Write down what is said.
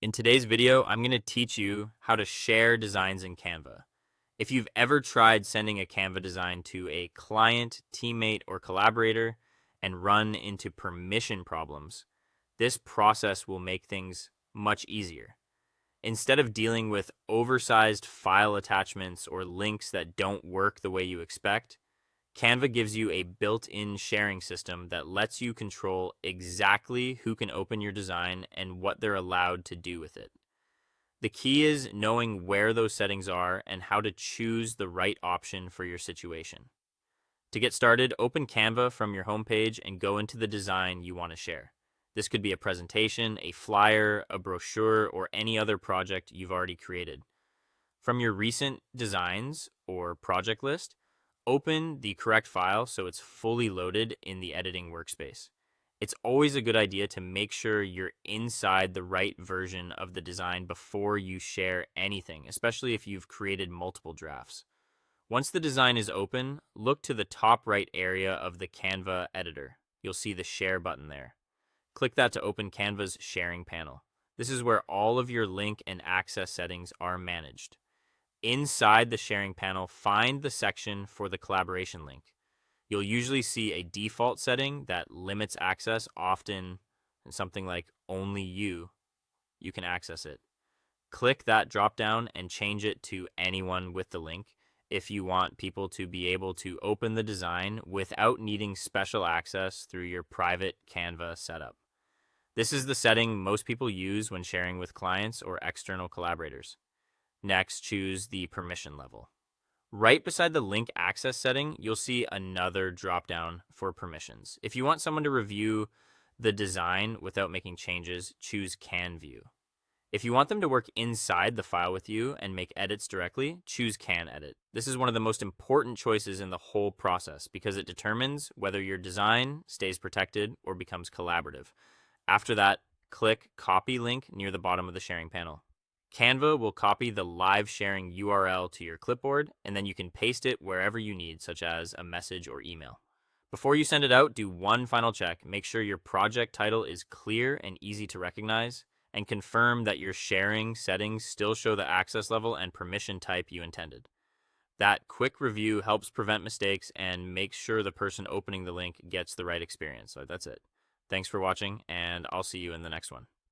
In today's video, I'm going to teach you how to share designs in Canva. If you've ever tried sending a Canva design to a client, teammate, or collaborator and run into permission problems, this process will make things much easier. Instead of dealing with oversized file attachments or links that don't work the way you expect, Canva gives you a built-in sharing system that lets you control exactly who can open your design and what they're allowed to do with it. The key is knowing where those settings are and how to choose the right option for your situation. To get started, open Canva from your homepage and go into the design you want to share. This could be a presentation, a flyer, a brochure, or any other project you've already created. From your recent designs or project list, open the correct file so it's fully loaded in the editing workspace. It's always a good idea to make sure you're inside the right version of the design before you share anything, especially if you've created multiple drafts. Once the design is open, look to the top right area of the Canva editor. You'll see the share button there. Click that to open Canva's sharing panel. This is where all of your link and access settings are managed. Inside the sharing panel, find the section for the collaboration link. You'll usually see a default setting that limits access, often something like only you can access it. Click that dropdown and change it to anyone with the link if you want people to be able to open the design without needing special access through your private Canva setup. This is the setting most people use when sharing with clients or external collaborators. Next, choose the permission level. Right beside the link access setting, you'll see another dropdown for permissions. If you want someone to review the design without making changes, choose Can View. If you want them to work inside the file with you and make edits directly, choose Can Edit. This is one of the most important choices in the whole process because it determines whether your design stays protected or becomes collaborative. After that, click Copy Link near the bottom of the sharing panel. Canva will copy the live sharing URL to your clipboard, and then you can paste it wherever you need, such as a message or email. Before you send it out, do one final check. Make sure your project title is clear and easy to recognize, and confirm that your sharing settings still show the access level and permission type you intended. That quick review helps prevent mistakes and makes sure the person opening the link gets the right experience. So that's it. Thanks for watching, and I'll see you in the next one.